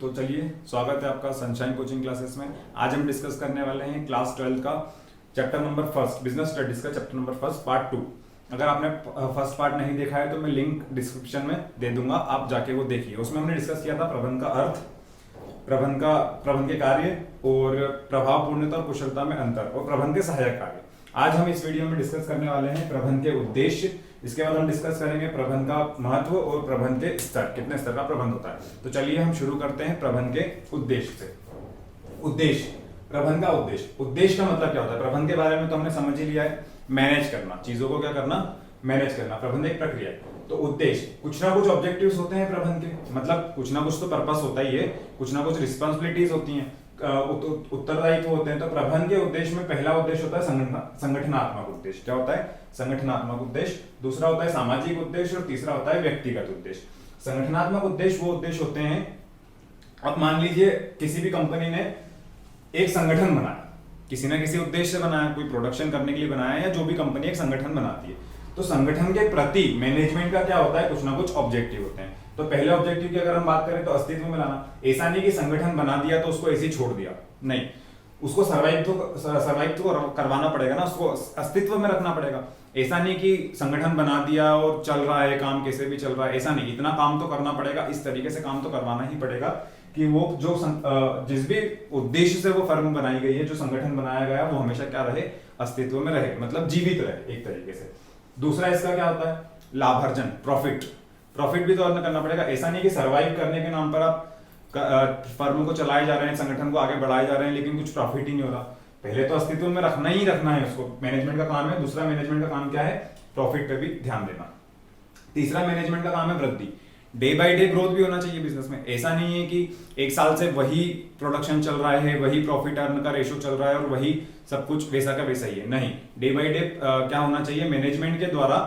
तो चलिए, स्वागत है आपका सनशाइन कोचिंग क्लासेस में। आज हम डिस्कस करने वाले हैं क्लास 12 का chapter number first, business studies का चैप्टर नंबर फर्स्ट पार्ट 2। अगर आपने फर्स्ट पार्ट नहीं देखा है तो मैं लिंक डिस्क्रिप्शन में दे दूंगा, आप जाके वो देखिए। उसमें हमने डिस्कस किया था प्रबंध का अर्थ, प्रबंध के कार्य और प्रभावपूर्णता और कुशलता में अंतर और प्रबंध के सहायक कार्य। आज हम इस वीडियो में डिस्कस करने वाले हैं प्रबंध के उद्देश्य। इसके बाद हम डिस्कस करेंगे प्रबंध का महत्व और प्रबंध के स्तर, कितने स्तर का प्रबंध होता है। तो चलिए हम शुरू करते हैं प्रबंध के उद्देश्य से। उद्देश्य, प्रबंध का उद्देश्य का मतलब क्या होता है? प्रबंध के बारे में तो हमने समझ ही लिया है, मैनेज करना, चीजों को क्या करना, मैनेज करना। प्रबंध एक प्रक्रिया है। तो उद्देश्य, कुछ ना कुछ ऑब्जेक्टिव्स होते हैं प्रबंध के, मतलब कुछ ना कुछ तो पर्पस होता ही है, कुछ ना कुछ रिस्पॉन्सिबिलिटीज होती हैं, उत्तरदायित्व होते हैं। तो प्रबंध के उद्देश्य में पहला उद्देश्य होता है संगठनात्मक उद्देश्य। क्या होता है? संगठनात्मक उद्देश्य। दूसरा होता है सामाजिक उद्देश्य और तीसरा होता है व्यक्तिगत उद्देश्य। संगठनात्मक उद्देश्य वो उद्देश्य होते हैं, अब मान लीजिए किसी भी कंपनी ने एक संगठन बनाया, किसी ना किसी उद्देश्य से बनाया, कोई प्रोडक्शन करने के लिए बनाया, या जो भी कंपनी एक संगठन बनाती है, तो संगठन के प्रति मैनेजमेंट का क्या होता है? कुछ ना कुछ ऑब्जेक्टिव होते हैं। तो पहले ऑब्जेक्टिव की अगर हम बात करें तो अस्तित्व में लाना। ऐसा नहीं कि संगठन बना दिया तो उसको ऐसे ही छोड़ दिया, नहीं, उसको सर्वाइव तो करवाना पड़ेगा ना, उसको अस्तित्व में रखना पड़ेगा। ऐसा नहीं कि संगठन बना दिया और चल रहा है काम, कैसे भी चल रहा है, ऐसा नहीं। इतना काम तो करना पड़ेगा, इस तरीके से काम तो करवाना ही पड़ेगा कि वो जो जिस भी उद्देश्य से वो फर्म बनाई गई है, जो संगठन बनाया गया, वो हमेशा क्या रहे? अस्तित्व में रहे, मतलब जीवित रहे एक तरीके से। दूसरा इसका क्या होता है? लाभार्जन, प्रॉफिट भी तो अर्न करना पड़ेगा। ऐसा नहीं कि सरवाइव करने के नाम पर आप फर्म को चलाए जा रहे हैं, संगठन को आगे बढ़ाए जा रहे हैं, लेकिन कुछ प्रॉफिट ही नहीं हो रहा। पहले तो अस्तित्व में रखना ही रखना है उसको, मैनेजमेंट का काम है। दूसरा मैनेजमेंट का काम क्या है? प्रॉफिट पे भी ध्यान देना। तीसरा मैनेजमेंट का काम है वृद्धि, डे बाय डे ग्रोथ भी होना चाहिए बिजनेस में। ऐसा नहीं है कि एक साल से वही प्रोडक्शन चल रहा है, वही प्रॉफिट अर्न का रेशो चल रहा है और वही सब कुछ वैसा का वैसा ही है, नहीं। डे बाय डे क्या होना चाहिए? मैनेजमेंट के द्वारा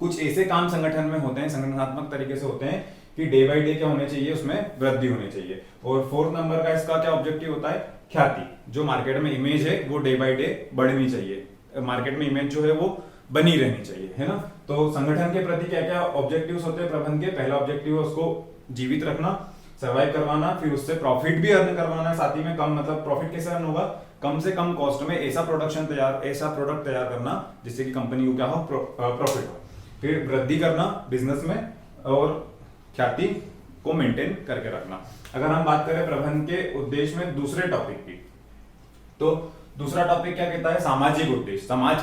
कुछ ऐसे काम संगठन में होते हैं, संगठनात्मक तरीके से होते हैं कि डे बाय डे क्या होने चाहिए? उसमें वृद्धि होनी चाहिए। और फोर्थ नंबर का इसका क्या ऑब्जेक्टिव होता है? ख्याति, जो मार्केट में इमेज है वो डे बाय डे बढ़नी चाहिए, मार्केट में इमेज जो है वो बनी रहनी चाहिए, है ना। तो संगठन के प्रति क्या क्या ऑब्जेक्टिव्स होते हैं प्रबंध के? पहला ऑब्जेक्टिव है उसको जीवित रखना, सर्वाइव करवाना, फिर उससे प्रॉफिट भी अर्न करवाना, साथ ही में कम, मतलब प्रॉफिट कैसे अर्न होगा? कम से कम कॉस्ट में ऐसा प्रोडक्ट तैयार करना जिससे कि कंपनी को क्या हो? प्रॉफिट हो। फिर वृद्धि करना बिजनेस में और ख्याति को मेंटेन करके रखना। अगर हम बात करें प्रबंध के उद्देश्य में दूसरे टॉपिक की, तो दूसरा टॉपिक क्या कहता है? सामाजिक उद्देश्य, समाज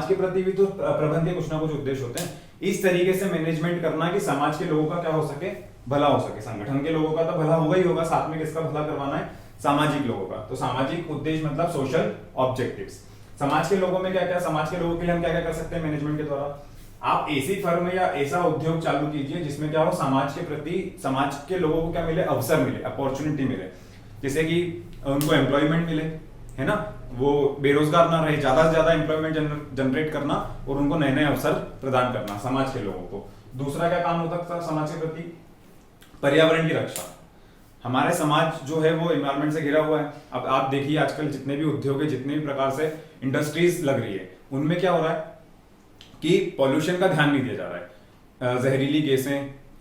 के प्रति भी तो प्रबंध के कुछ ना कुछ उद्देश्य होते हैं। इस तरीके से मैनेजमेंट करना कि समाज के लोगों का क्या हो सके? भला हो सके। संगठन के लोगों का तो भला होगा ही होगा, साथ में किसका भला करवाना है? सामाजिक लोगों का। तो सामाजिक उद्देश्य मतलब सोशल ऑब्जेक्टिव्स। समाज के लोगों में क्या क्या, समाज के लोगों के लिए हम क्या क्या कर सकते हैं मैनेजमेंट के द्वारा? आप ऐसी फर्म या ऐसा उद्योग चालू कीजिए जिसमें क्या हो? समाज के प्रति, समाज के लोगों को क्या मिले? अवसर मिले, अपॉर्चुनिटी मिले, जैसे कि उनको एम्प्लॉयमेंट मिले, है ना, वो बेरोजगार ना रहे, ज्यादा से ज्यादा एम्प्लॉयमेंट जनरेट करना और उनको नए नए अवसर प्रदान करना समाज के लोगों को। दूसरा क्या काम होता था समाज के प्रति? पर्यावरण की रक्षा। हमारे समाज जो है वो एनवायरमेंट से घिरा हुआ है। अब आप देखिए आजकल जितने भी उद्योग है, जितने भी प्रकार से इंडस्ट्रीज लग रही है, उनमें क्या हो रहा है कि पॉल्यूशन का ध्यान नहीं दिया जा रहा है, जहरीली गैसें,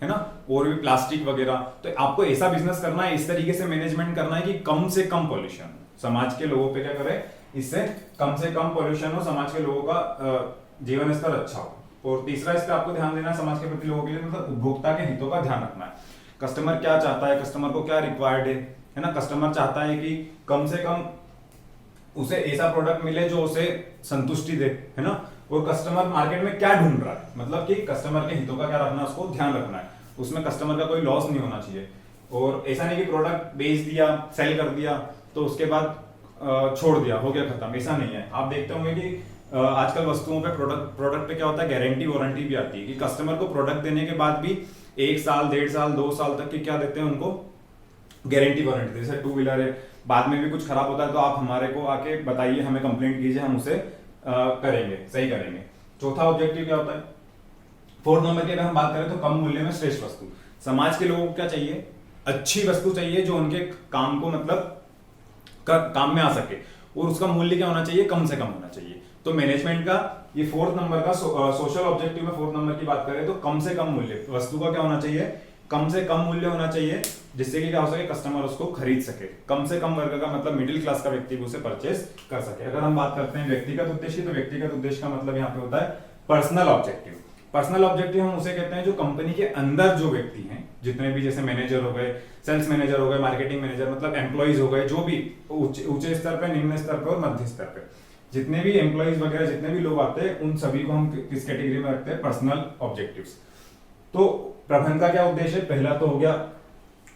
है ना, और भी प्लास्टिक वगैरह। तो आपको ऐसा बिजनेस करना है, इस तरीके से मैनेजमेंट करना है कि कम से कम पॉल्यूशन, समाज के लोगों पे क्या करे? इससे कम से कम पॉल्यूशन हो, समाज के लोगों का जीवन स्तर अच्छा हो। और तीसरा इस पे आपको ध्यान देना है समाज के प्रति लोगों के लिए, मतलब उपभोक्ता के हितों का ध्यान रखना है। कस्टमर क्या चाहता है, कस्टमर को क्या रिक्वायर्ड है ना। कस्टमर चाहता है कि कम से कम उसे ऐसा प्रोडक्ट मिले जो उसे संतुष्टि दे, है ना। और कस्टमर मार्केट में क्या ढूंढ रहा है, मतलब कि कस्टमर के हितों का क्या रखना, उसको ध्यान रखना है, उसमें कस्टमर का कोई लॉस नहीं होना चाहिए। और ऐसा नहीं कि प्रोडक्ट बेच दिया, सेल कर दिया, तो उसके बाद छोड़ दिया, हो गया खत्म, ऐसा नहीं है। आप देखते होंगे कि आजकल वस्तुओं पे, प्रोडक्ट पे क्या होता है? गारंटी वारंटी भी आती है कि कस्टमर को प्रोडक्ट देने के बाद भी 1 साल, 1.5 साल, 2 साल तक की क्या देते हैं उनको? Guarantee warranty. जैसे 2 व्हीलर है, बाद में भी कुछ खराब होता है तो आप हमारे को आके बताइए, हमें कंप्लेंट कीजिए, हम उसे करेंगे, सही करेंगे। चौथा ऑब्जेक्टिव क्या होता है? फोर्थ नंबर की अगर हम बात करें तो कम मूल्य में श्रेष्ठ वस्तु। समाज के लोगों को क्या चाहिए? अच्छी वस्तु चाहिए जो उनके काम को, मतलब काम में आ सके, और उसका मूल्य क्या होना चाहिए? कम से कम होना चाहिए। तो मैनेजमेंट का ये फोर्थ नंबर का सोशल ऑब्जेक्टिव में फोर्थ नंबर की बात करें तो कम से कम मूल्य, वस्तु का क्या होना चाहिए? कम से कम मूल्य होना चाहिए, जिससे कि क्या हो सके, कस्टमर उसको खरीद सके। कम से कम वर्ग का मतलब मिडिल क्लास का व्यक्ति भी उसे परचेस कर सके। अगर हम बात करते हैं व्यक्तिगत उद्देश्य, तो व्यक्तिगत उद्देश्य का मतलब यहाँ पे होता है पर्सनल ऑब्जेक्टिव। पर्सनल ऑब्जेक्टिव हम उसे कहते हैं जो कंपनी के अंदर जो व्यक्ति हैं, जितने भी, जैसे मैनेजर हो गए, सेल्स मैनेजर हो गए, मार्केटिंग मैनेजर, मतलब एम्प्लॉइज हो गए, जो भी ऊंचे स्तर पे, निम्न स्तर पे और मध्य स्तर पे जितने भी एम्प्लॉइज वगैरह जितने भी लोग आते हैं, उन सभी को हम किस कैटेगरी में रखते हैं, पर्सनल ऑब्जेक्टिव्स। तो प्रबंधन का क्या उद्देश्य है? पहला तो हो गया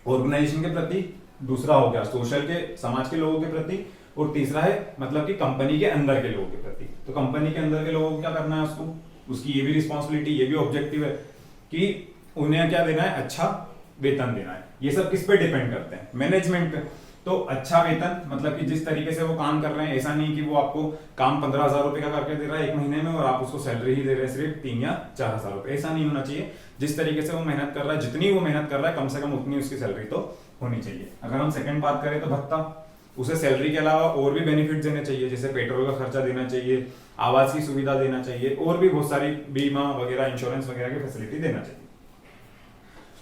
ऑर्गेनाइजेशन के प्रति, दूसरा हो गया सोशल के, समाज के लोगों के प्रति, और तीसरा है मतलब कि कंपनी के अंदर के लोगों के प्रति। तो कंपनी के अंदर के लोगों को क्या करना है, उसको, उसकी ये भी रिस्पॉन्सिबिलिटी, ये भी ऑब्जेक्टिव है कि उन्हें क्या देना है, अच्छा वेतन देना है। ये सब किस पे डिपेंड करते हैं, मैनेजमेंट पे। तो अच्छा वेतन मतलब कि जिस तरीके से वो काम कर रहे हैं, ऐसा नहीं कि वो आपको काम 15,000 रुपए का करके दे रहा है एक महीने में और आप उसको सैलरी ही दे रहे हैं सिर्फ 3 या 4,000 रुपए, ऐसा नहीं होना चाहिए। जिस तरीके से वो मेहनत कर रहा है, जितनी वो मेहनत कर रहा है, कम से कम उतनी उसकी सैलरी तो होनी चाहिए। अगर हम सेकंड बात करें तो भत्ता, उसे सैलरी के अलावा और भी बेनिफिट देने चाहिए, जैसे पेट्रोल का खर्चा देना चाहिए, आवास की सुविधा देना चाहिए, और भी बहुत सारी बीमा वगैरह, इंश्योरेंस वगैरह की फैसिलिटी देना चाहिए।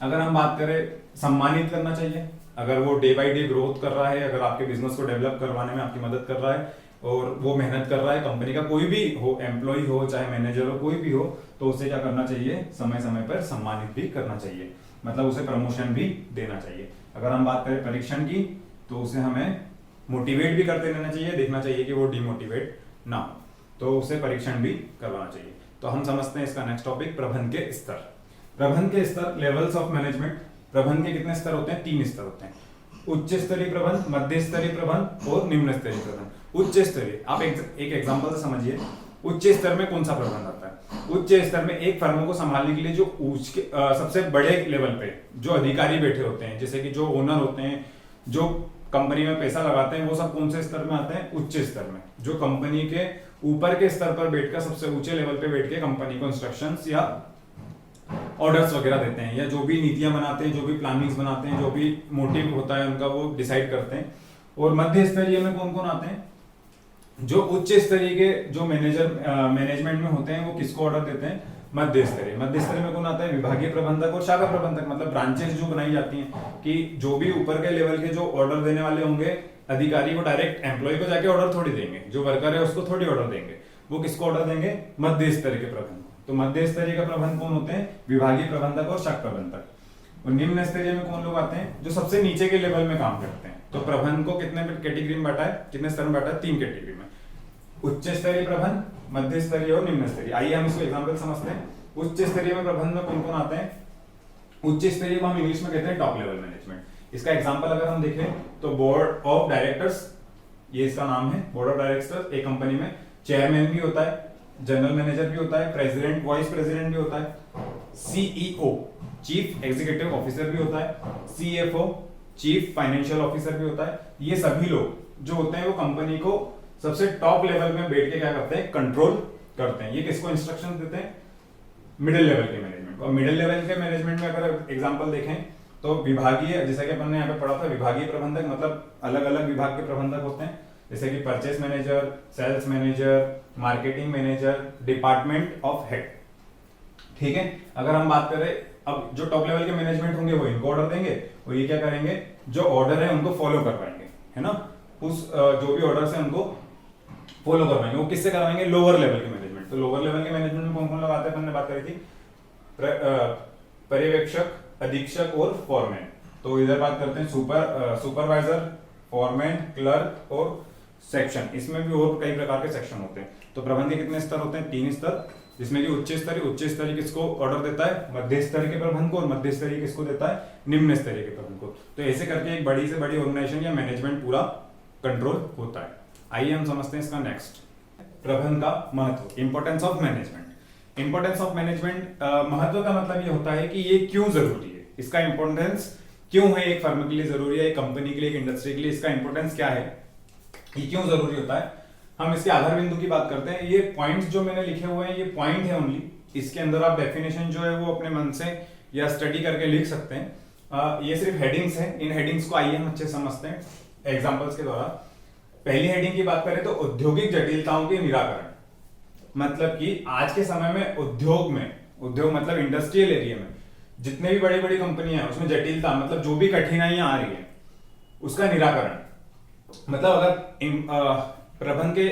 अगर हम बात करें सम्मानित करना चाहिए, अगर वो डे बाय डे ग्रोथ कर रहा है, अगर आपके बिजनेस को डेवलप करवाने में आपकी मदद कर रहा है और वो मेहनत कर रहा है, कंपनी का कोई भी हो, एम्प्लॉय हो चाहे मैनेजर हो, कोई भी हो, तो उसे क्या करना चाहिए, समय समय पर सम्मानित भी करना चाहिए, मतलब उसे प्रमोशन भी देना चाहिए। अगर हम बात करें परीक्षण की, तो उसे हमें मोटिवेट भी करते रहना चाहिए, देखना चाहिए कि वो डिमोटिवेट ना हो, तो उसे परीक्षण भी करवाना चाहिए। तो हम समझते हैं इसका नेक्स्ट टॉपिक, प्रबंधन के स्तर। प्रबंधन के स्तर, लेवल्स ऑफ मैनेजमेंट। प्रबंधन के कितने स्तर होते हैं? 3 स्तर होते हैं, उच्च स्तरीय प्रबंध, मध्य स्तरीय प्रबंध और निम्न स्तरीय प्रबंध। उच्च स्तरीय, आप एक एग्जांपल से समझिए, उच्च स्तर में कौन सा प्रबंध आता है? उच्च स्तर में एक फर्म को संभालने के लिए जो सबसे बड़े लेवल पे जो अधिकारी बैठे होते हैं, जैसे कि जो ओनर होते हैं, जो कंपनी में पैसा लगाते हैं, वो सब कौन से स्तर में आते हैं? उच्च स्तर में। जो कंपनी के ऊपर के स्तर पर बैठकर, सबसे ऊंचे लेवल पे बैठ के कंपनी को इंस्ट्रक्शंस या ऑर्डर्स वगैरह देते हैं, या जो भी नीतियां बनाते हैं, जो भी प्लानिंग्स बनाते हैं, जो भी मोटिव होता है उनका, वो डिसाइड करते हैं। और मध्य स्तरीय में कौन कौन आते हैं? जो उच्च स्तरीय के जो मैनेजमेंट में होते हैं, वो किसको ऑर्डर देते हैं? मध्य स्तरीय। मध्य स्तरीय में कौन आता है? विभागीय प्रबंधक और शाखा प्रबंधक, मतलब ब्रांचेस जो बनाई जाती हैं कि जो भी ऊपर के लेवल के जो ऑर्डर देने वाले होंगे अधिकारी, वो डायरेक्ट एम्प्लॉय को जाके ऑर्डर थोड़ी देंगे, जो वर्कर है उसको थोड़ी ऑर्डर देंगे, वो किसको ऑर्डर देंगे? मध्य स्तरीय के प्रबंधक। तो मध्य स्तरीय का प्रबंध कौन होते हैं? विभागीय प्रबंधक और शाखा प्रबंधक। और निम्न स्तरीय में कौन लोग आते हैं? जो सबसे नीचे के लेवल में काम करते हैं। तो प्रबंध को कितने कैटेगरी में बांटा है, कितने स्तर में बांटा है? 3 कैटेगरी में, उच्च स्तरीय प्रबंध, मध्य स्तरीय और निम्न स्तरीय। आइए हम इसको एग्जांपल समझते हैं। उच्च स्तरीय में प्रबंध में कौन कौन आते हैं? उच्च स्तरीय को हम इंग्लिश में कहते हैं टॉप लेवल मैनेजमेंट। इसका एग्जांपल अगर हम देखें तो बोर्ड ऑफ डायरेक्टर्स, ये इसका नाम है, बोर्ड ऑफ डायरेक्टर्स। एक कंपनी में चेयरमैन भी होता है, जनरल मैनेजर भी होता है, प्रेसिडेंट, वाइस प्रेसिडेंट भी होता है, सीईओ चीफ एग्जीक्यूटिव ऑफिसर भी होता है, सीएफओ चीफ फाइनेंशियल ऑफिसर भी होता है। ये सभी लोग जो होते हैं वो कंपनी को सबसे टॉप लेवल में बैठ के क्या करते हैं? कंट्रोल करते हैं। ये किसको इंस्ट्रक्शन देते हैं? मिडिल लेवल के मैनेजमेंट। और मिडिल लेवल के मैनेजमेंट में अगर एग्जांपल देखें तो विभागीय, जैसा कि अपन ने यहाँ पे पढ़ा था, विभागीय प्रबंधक मतलब अलग अलग विभाग के प्रबंधक होते हैं, जैसे कि purchase manager, sales manager, marketing manager, department of head. ठीक है, अगर हम बात करें, अब जो टॉप लेवल के मैनेजमेंट होंगे वो इनको ऑर्डर देंगे और ये क्या करेंगे? जो ऑर्डर है उनको फॉलो करवाएंगे, है ना, उस जो भी ऑर्डर है उनको फॉलो करवाएंगे। वो किससे करवाएंगे? लोअर लेवल के मैनेजमेंट। तो लोअर लेवल के मैनेजमेंट में कौन कौन लोग आते हैं? अपन ने बात करी थी, पर्यवेक्षक, अधीक्षक और फॉरमैन। तो इधर बात करते हैं सुपरवाइजर, फॉरमैन, क्लर्क और सेक्शन। इसमें भी और कई प्रकार के सेक्शन होते हैं। तो प्रबंध के कितने स्तर होते हैं? 3 स्तर, जिसमें कि उच्च स्तरीय किसको ऑर्डर देता है? मध्य स्तरीय के प्रबंध को। और मध्य स्तरीय किसको देता है? निम्न स्तरीय के प्रबंध को। तो ऐसे करके एक बड़ी से बड़ी ऑर्गेनाइजेशन या मैनेजमेंट पूरा कंट्रोल होता है। आइए हम समझते हैं इसका नेक्स्ट, प्रबंध का महत्व, importance of management. Importance of management, महत्व का मतलब ये होता है कि ये क्यों जरूरी है, इसका इंपॉर्टेंस क्यों है, एक फर्म के लिए जरूरी है, एक कंपनी के लिए, एक इंडस्ट्री के लिए इसका इंपॉर्टेंस क्या है, ये क्यों जरूरी होता है। हम इसके आधार बिंदु की बात करते हैं। ये पॉइंट्स जो मैंने लिखे हुए हैं ये पॉइंट है ओनली, इसके अंदर आप डेफिनेशन जो है वो अपने मन से या स्टडी करके लिख सकते हैं। ये सिर्फ हेडिंग्स हैं। इन हेडिंग्स को आइए हम अच्छे समझते हैं एग्जांपल्स के द्वारा। पहली हेडिंग की बात करें तो औद्योगिक जटिलताओं के निराकरण, मतलब कि आज के समय में उद्योग मतलब इंडस्ट्रियल एरिया में जितने भी बड़ी बड़ी कंपनियां हैं उसमें जटिलता मतलब जो भी कठिनाइयां आ रही है उसका निराकरण। मतलब अगर प्रबंध के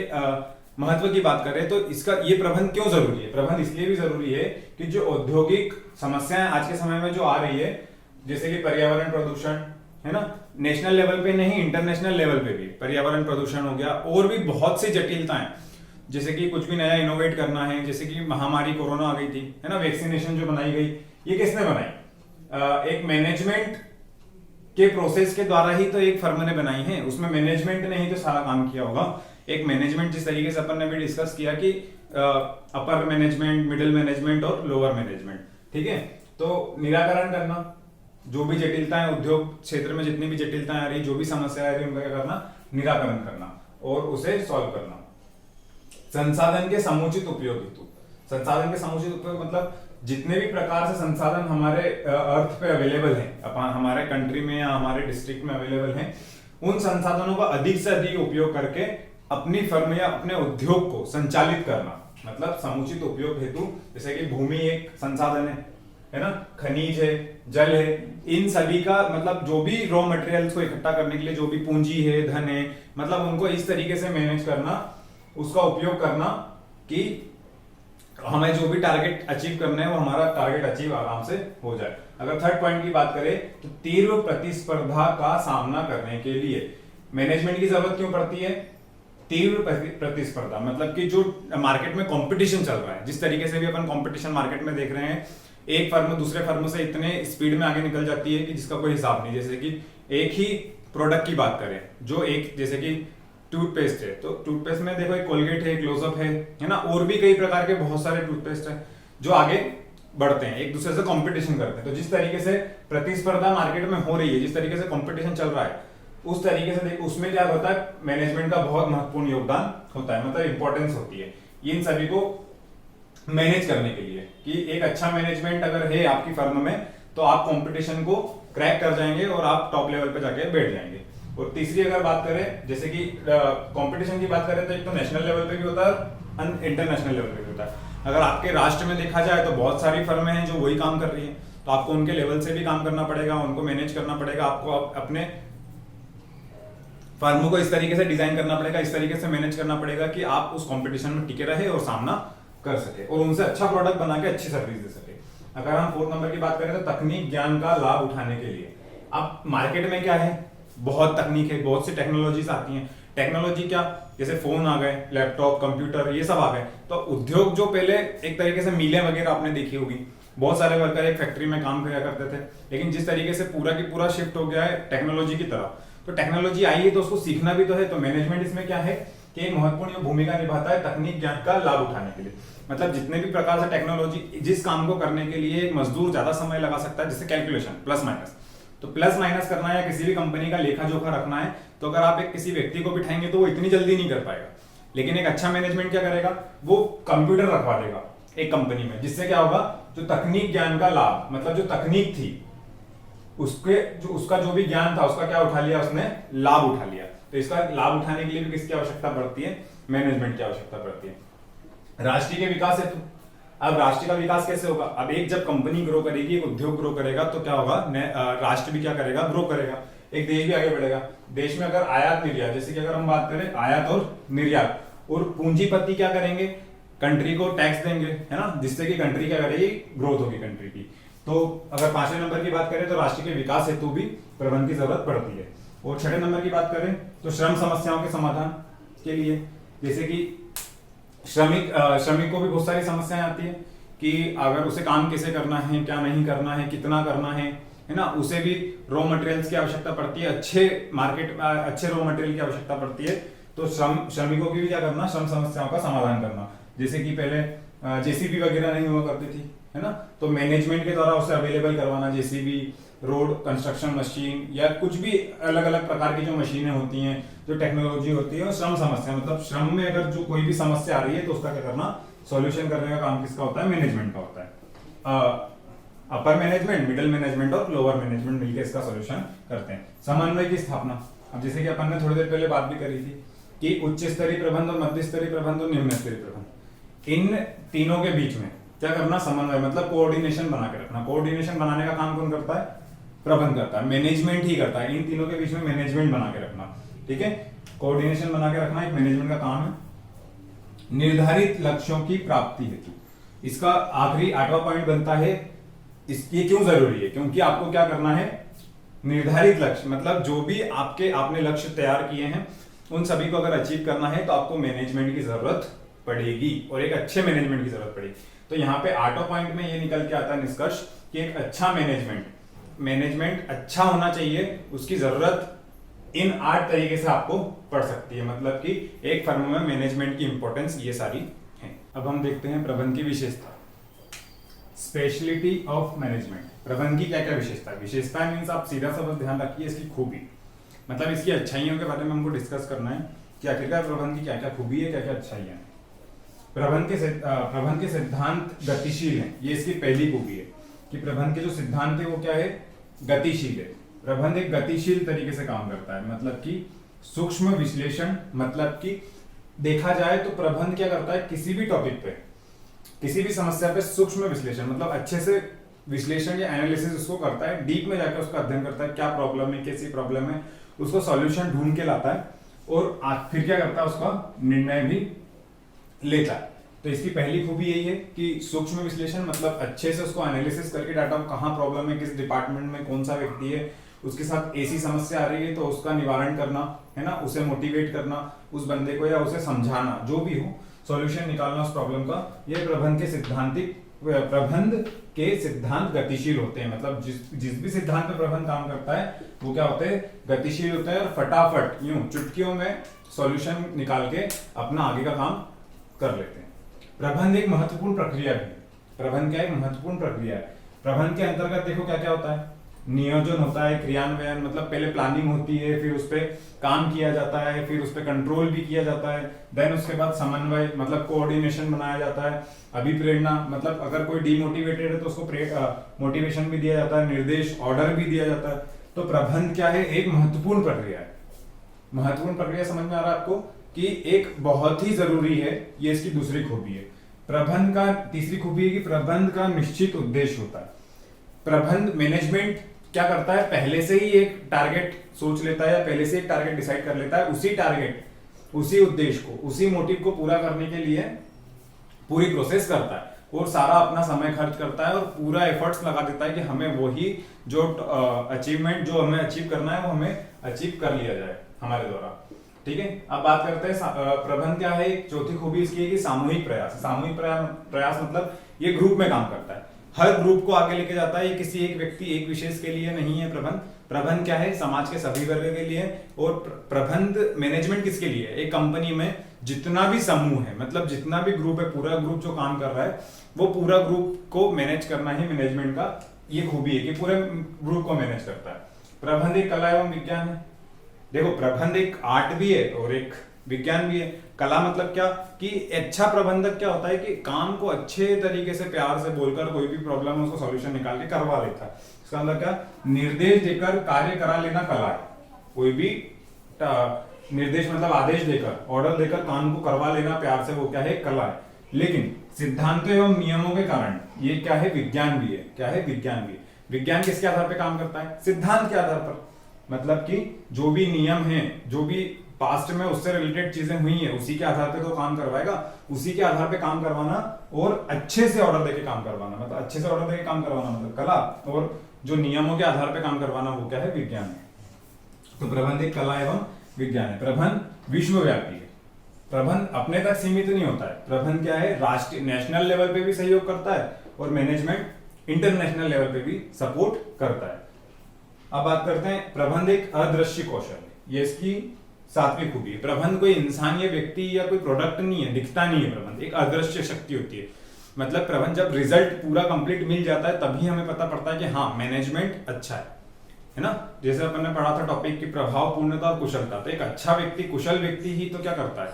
महत्व की बात करें तो इसका ये प्रबंध क्यों जरूरी है? प्रबंध इसलिए भी जरूरी है कि जो औद्योगिक समस्याएं आज के समय में जो आ रही है, जैसे कि पर्यावरण प्रदूषण है ना, नेशनल लेवल पे नहीं इंटरनेशनल लेवल पे भी पर्यावरण प्रदूषण हो गया, और भी बहुत सी जटिलताएं, जैसे कि कुछ भी नया इनोवेट करना है, जैसे कि महामारी कोरोना आ गई थी है ना, वैक्सीनेशन जो बनाई गई ये किसने बनाई? एक मैनेजमेंट के प्रोसेस के द्वारा ही तो एक फर्म ने बनाई है, उसमें मैनेजमेंट ने ही तो सारा काम किया होगा। एक मैनेजमेंट जिस तरीके से अपन ने भी डिस्कस किया कि अपर मैनेजमेंट, मिडिल मैनेजमेंट और लोअर मैनेजमेंट, ठीक है। तो निराकरण करना, जो भी जटिलताएं उद्योग क्षेत्र में जितनी भी जटिलताएं आ रही, जो भी समस्या आ रही है उनका क्या करना? निराकरण करना और उसे सॉल्व करना। संसाधन के समुचित उपयोग हेतु, संसाधन के समुचित उपयोग मतलब जितने भी प्रकार से संसाधन हमारे अर्थ पे अवेलेबल हैं, अपन हमारे कंट्री में या हमारे डिस्ट्रिक्ट में अवेलेबल हैं, उन संसाधनों का अधिक से अधिक उपयोग करके अपनी फर्म या अपने उद्योग को संचालित करना। मतलब समुचित उपयोग हेतु, जैसे कि भूमि एक संसाधन है ना, खनिज है, जल है, इन सभी का मतलब जो भी रॉ मटेरियल्स को इकट्ठा करने के लिए जो भी पूंजी है, धन है, मतलब उनको इस तरीके से मैनेज करना, उसका उपयोग करना कि हमें जो भी टारगेट अचीव करना है वो हमारा टारगेट अचीव आराम से हो जाए। अगर थर्ड पॉइंट की बात करें तो तीव्र प्रतिस्पर्धा का सामना करने के लिए मैनेजमेंट की जरूरत क्यों पड़ती है? तीव्र प्रतिस्पर्धा मतलब कि जो मार्केट में कंपटीशन चल रहा है, जिस तरीके से भी अपन कंपटीशन मार्केट में देख रहे हैं, एक फर्म दूसरे फर्म से इतने स्पीड में आगे निकल जाती है कि जिसका कोई हिसाब नहीं। जैसे कि एक ही प्रोडक्ट की बात करें, जो एक जैसे कि टूथपेस्ट है, तो टूथपेस्ट में देखो एक कोलगेट है, क्लोजअप है ना, और भी कई प्रकार के बहुत सारे टूथपेस्ट है जो आगे बढ़ते हैं, एक दूसरे से कंपटीशन करते हैं। तो जिस तरीके से प्रतिस्पर्धा मार्केट में हो रही है, जिस तरीके से कंपटीशन चल रहा है, उस तरीके से देखो उसमें क्या होता है, मैनेजमेंट का बहुत महत्वपूर्ण योगदान होता है, मतलब इंपॉर्टेंस होती है इन सभी को मैनेज करने के लिए। कि एक अच्छा मैनेजमेंट अगर है आपकी फर्म में तो आप कंपटीशन को क्रैक कर जाएंगे और आप टॉप लेवल पे जाके बैठ जाएंगे। और तीसरी अगर बात करें, जैसे कि कंपटीशन की बात करें तो एक तो नेशनल लेवल पे भी होता है और इंटरनेशनल लेवल पे भी होता है। अगर आपके राष्ट्र में देखा जाए तो बहुत सारी फर्में हैं जो वही काम कर रही हैं, तो आपको उनके लेवल से भी काम करना पड़ेगा, उनको मैनेज करना पड़ेगा, आपको अपने फर्म को इस तरीके से डिजाइन करना पड़ेगा, इस तरीके से मैनेज करना पड़ेगा कि आप उस कंपटीशन में टिके रहे और सामना कर सके और उनसे अच्छा प्रोडक्ट बना के अच्छी सर्विस दे सके। अगर हम फोर्थ नंबर की बात करें तो तकनीक ज्ञान का लाभ उठाने के लिए, अब मार्केट में क्या है, बहुत तकनीक है, बहुत सी टेक्नोलॉजीज आती हैं। टेक्नोलॉजी क्या, जैसे फोन आ गए, लैपटॉप, कंप्यूटर, ये सब आ गए। तो उद्योग जो पहले एक तरीके से मिलें वगैरह आपने देखी होगी, बहुत सारे वर्कर एक फैक्ट्री में काम किया करते थे, लेकिन जिस तरीके से पूरा की पूरा शिफ्ट हो गया है टेक्नोलॉजी की तरफ, तो टेक्नोलॉजी आई है तो उसको सीखना भी तो है। तो मैनेजमेंट इसमें क्या है कि एक महत्वपूर्ण भूमिका निभाता है तकनीक ज्ञान का लाभ उठाने के लिए। मतलब जितने भी प्रकार से टेक्नोलॉजी, जिस काम को करने के लिए एक मजदूर ज्यादा समय लगा सकता है, जैसे कैलकुलेशन प्लस माइनस, तो प्लस माइनस करना है या किसी भी कंपनी का लेखा जोखा रखना है, तो अगर आप एक किसी व्यक्ति को बिठाएंगे तो वो इतनी जल्दी नहीं कर पाएगा। लेकिन एक अच्छा मैनेजमेंट क्या करेगा, वो कंप्यूटर रखवा देगा एक कंपनी में, जिससे क्या होगा, जो तकनीक ज्ञान का लाभ, मतलब जो तकनीक थी उसका जो भी ज्ञान था उसका क्या उठा लिया, उसने लाभ उठा लिया। तो इसका लाभ उठाने के लिए भी किसकी आवश्यकता पड़ती है, मैनेजमेंट की आवश्यकता पड़ती है। राष्ट्र के विकास हेतु, अब राष्ट्र का विकास कैसे होगा, अब एक जब कंपनी ग्रो करेगी, एक उद्योग ग्रो करेगा, तो क्या होगा, राष्ट्र भी क्या करेगा, ग्रो करेगा, एक देश भी आगे बढ़ेगा। देश में अगर आयात निर्यात, जैसे कि अगर हम बात करें आयात और निर्यात, और पूंजीपति क्या करेंगे, कंट्री को टैक्स देंगे, है ना, जिससे कि कंट्री क्या करेगी, ग्रोथ होगी कंट्री की। तो अगर 5वें नंबर की बात करें तो राष्ट्र के विकास हेतु भी प्रबंध की जरूरत पड़ती है। और 6वें नंबर की बात करें तो श्रम समस्याओं के समाधान के लिए, जैसे कि श्रमिक को भी बहुत सारी समस्याएं आती है कि अगर उसे काम कैसे करना है, क्या नहीं करना है, कितना करना है ना, उसे भी रॉ मटेरियल्स की आवश्यकता पड़ती है, अच्छे रॉ मटेरियल की आवश्यकता पड़ती है। तो श्रमिकों की भी क्या करना, श्रम समस्याओं का समाधान करना। जैसे कि पहले जेसीबी वगैरह नहीं हुआ करती थी, है ना, तो मैनेजमेंट के द्वारा उसे अवेलेबल करवाना, जेसीबी, रोड कंस्ट्रक्शन मशीन, या कुछ भी अलग अलग प्रकार की जो मशीनें होती हैं, जो टेक्नोलॉजी होती है। और श्रम समस्या मतलब श्रम में अगर जो कोई भी समस्या आ रही है तो उसका क्या करना, सॉल्यूशन करने का काम किसका होता है, मैनेजमेंट का होता है। अपर मैनेजमेंट, मिडिल मैनेजमेंट और लोअर मैनेजमेंट मिलकर इसका सॉल्यूशन करते हैं। समन्वय की स्थापना, अब जैसे कि अपन ने थोड़ी देर पहले बात भी करी थी कि उच्च स्तरीय प्रबंध और मध्य स्तरीय प्रबंध और निम्न स्तरीय प्रबंध, इन तीनों के बीच में क्या करना, समन्वय मतलब कोऑर्डिनेशन बना के रखना। कोऑर्डिनेशन बनाने का काम कौन करता है, प्रबंध करता है, मैनेजमेंट ही करता है। इन तीनों के बीच में मैनेजमेंट बना के रखना, ठीक है, कोऑर्डिनेशन बना के रखना एक मैनेजमेंट का काम है। निर्धारित लक्ष्यों की प्राप्ति हेतु, इसका आखिरी 8वां पॉइंट बनता है, ये क्यों जरूरी है, क्योंकि आपको क्या करना है, निर्धारित लक्ष्य मतलब जो भी आपने लक्ष्य तैयार किए हैं उन सभी को अगर अचीव करना है तो आपको मैनेजमेंट की जरूरत पड़ेगी और एक अच्छे मैनेजमेंट की जरूरत पड़ेगी। तो यहाँ पे 8वां पॉइंट में ये निकल के आता है निष्कर्ष कि एक अच्छा मैनेजमेंट अच्छा होना चाहिए, उसकी जरूरत इन 8 तरीके से आपको पड़ सकती है। मतलब कि एक फर्म में मैनेजमेंट की इंपॉर्टेंस ये सारी है। अब हम देखते हैं प्रबंध की विशेषता, स्पेशलिटी ऑफ मैनेजमेंट। प्रबंध की क्या क्या विशेषता है, विशेषता मीन्स आप सीधा सा बस ध्यान रखिए इसकी खूबी, मतलब इसकी अच्छाइयों के बारे में हमको डिस्कस करना है कि आखिरकार प्रबंध की क्या क्या खूबी है, क्या क्या अच्छाइयां हैं। प्रबंध के सिद्धांत गतिशील हैं, ये इसकी पहली खूबी है कि प्रबंध के जो सिद्धांत है वो क्या है, गतिशील है। प्रबंध एक गतिशील तरीके से काम करता है, मतलब कि सूक्ष्म विश्लेषण, मतलब कि देखा जाए तो प्रबंध क्या करता है, किसी भी टॉपिक पे, किसी भी समस्या पे सूक्ष्म विश्लेषण मतलब अच्छे से विश्लेषण या एनालिसिस उसको करता है, डीप में जाकर उसका अध्ययन करता है, क्या प्रॉब्लम है, कैसी प्रॉब्लम है, उसको सॉल्यूशन ढूंढ के लाता है और फिर क्या करता है, उसका निर्णय भी लेता है। तो इसकी पहली खूबी यही है कि सूक्ष्म विश्लेषण मतलब अच्छे से उसको एनालिसिस करके डाटा कहाँ प्रॉब्लम है, किस डिपार्टमेंट में कौन सा व्यक्ति है, उसके साथ ऐसी समस्या आ रही है तो उसका निवारण करना है ना, उसे मोटिवेट करना उस बंदे को या उसे समझाना, जो भी हो सॉल्यूशन निकालना उस प्रॉब्लम का। ये प्रबंध के सिद्धांत गतिशील होते हैं, मतलब जिस भी सिद्धांत पे प्रबंध काम करता है वो क्या होते हैं, गतिशील होते हैं और फटाफट यूं चुटकियों में सॉल्यूशन निकाल के अपना आगे का काम कर लेते हैं। प्रबंध एक महत्वपूर्ण प्रक्रिया भी है। प्रबंध क्या है, महत्वपूर्ण प्रक्रिया है। प्रबंध के अंतर्गत देखो क्या क्या होता है, नियोजन होता है, क्रियान्वयन मतलब पहले प्लानिंग होती है, फिर उस पर काम किया जाता है, फिर उस पर कंट्रोल भी किया जाता है, देन उसके बाद समन्वय मतलब कोऑर्डिनेशन बनाया जाता है, अभिप्रेरणा मतलब अगर कोई डीमोटिवेटेड है तो उसको मोटिवेशन भी दिया जाता है, निर्देश ऑर्डर भी दिया जाता है। तो प्रबंध क्या है, एक महत्वपूर्ण प्रक्रिया है। महत्वपूर्ण प्रक्रिया समझ में आ रहा है आपको कि एक बहुत ही जरूरी है, ये इसकी दूसरी खूबी है। प्रबंध का तीसरी खूबी है कि प्रबंध का निश्चित उद्देश्य होता है। प्रबंध मैनेजमेंट क्या करता है, पहले से ही एक टारगेट सोच लेता है या पहले से एक टारगेट डिसाइड कर लेता है, उसी टारगेट उसी उद्देश्य को उसी मोटिव को पूरा करने के लिए पूरी प्रोसेस करता है और सारा अपना समय खर्च करता है और पूरा एफर्ट्स लगा देता है कि हमें वही जो अचीवमेंट जो हमें अचीव करना है वो हमें अचीव कर लिया जाए हमारे द्वारा। ठीक है, अब बात करते हैं प्रबंध क्या है। चौथी खूबी इसकी है कि सामूहिक प्रयास। सामूहिक प्रयास मतलब ये ग्रुप में काम करता है, हर ग्रुप को आगे लेके जाता है, ये किसी एक व्यक्ति एक विशेष के लिए नहीं है। प्रबंध क्या है, समाज के सभी वर्ग के लिए। और प्रबंध मैनेजमेंट किसके लिए है, एक कंपनी में जितना भी समूह है मतलब जितना भी ग्रुप है, पूरा ग्रुप जो काम कर रहा है वो पूरा ग्रुप को मैनेज करना ही मैनेजमेंट का ये खूबी है कि पूरे ग्रुप को मैनेज करता है। प्रबंध एक कला एवं विज्ञान है। देखो प्रबंध एक आर्ट भी है और एक विज्ञान भी है। कला मतलब क्या कि अच्छा प्रबंधक क्या होता है कि काम को अच्छे तरीके से प्यार से बोलकर कोई भी प्रॉब्लम है उसको सॉल्यूशन निकाल के करवा लेता है। इसका मतलब क्या, निर्देश देकर कार्य करा लेना कला है। कोई भी निर्देश मतलब आदेश देकर ऑर्डर देकर काम को करवा लेना प्यार से, वो क्या है, कला है। लेकिन सिद्धांतों एवं नियमों के कारण ये क्या है, विज्ञान भी है। क्या है, विज्ञान भी है। विज्ञान किसके आधार पर काम करता है, सिद्धांत के आधार पर। मतलब कि जो भी नियम है, जो भी पास्ट में उससे रिलेटेड चीजें हुई है उसी के आधार पे तो काम करवाएगा, उसी के आधार पे काम करवाना और अच्छे से ऑर्डर देके काम करवाना, मतलब अच्छे से ऑर्डर देके काम करवाना मतलब कला, और जो नियमों के आधार पे काम करवाना वो क्या है, विज्ञान है। तो प्रबंध एक कला एवं विज्ञान है। प्रबंध विश्वव्यापी है। प्रबंध अपने तक सीमित नहीं होता है। प्रबंध क्या है, राष्ट्रीय नेशनल लेवल पे भी सहयोग करता है और मैनेजमेंट इंटरनेशनल लेवल पे भी सपोर्ट करता है। अब बात करते हैं, प्रबंध एक अदृश्य कौशल है। ये इसकी सातवीं खूबी है। प्रबंध कोई इंसान या व्यक्ति या कोई प्रोडक्ट नहीं है, दिखता नहीं है। प्रबंध एक अदृश्य शक्ति होती है। मतलब प्रबंध जब रिजल्ट पूरा कंप्लीट मिल जाता है तभी हमें पता पड़ता है कि हाँ मैनेजमेंट अच्छा है ना। जैसे अपन ने पढ़ा था टॉपिक की प्रभाव पूर्णता और कुशलता। तो एक अच्छा व्यक्ति, कुशल व्यक्ति ही तो क्या करता है,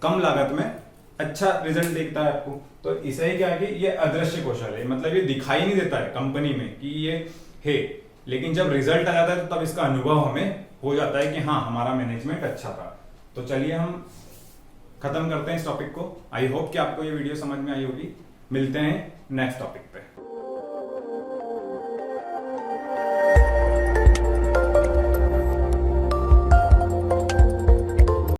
कम लागत में अच्छा रिजल्ट देखता है आपको। तो इसे ही क्या है कि ये अदृश्य कौशल है, मतलब ये दिखाई नहीं देता है कंपनी में कि ये है, लेकिन जब रिजल्ट आ जाता है तो तब इसका अनुभव हमें हो जाता है कि हाँ हमारा मैनेजमेंट अच्छा था। तो चलिए हम खत्म करते हैं इस टॉपिक को। आई होप कि आपको ये वीडियो समझ में आई होगी। मिलते हैं नेक्स्ट टॉपिक पे।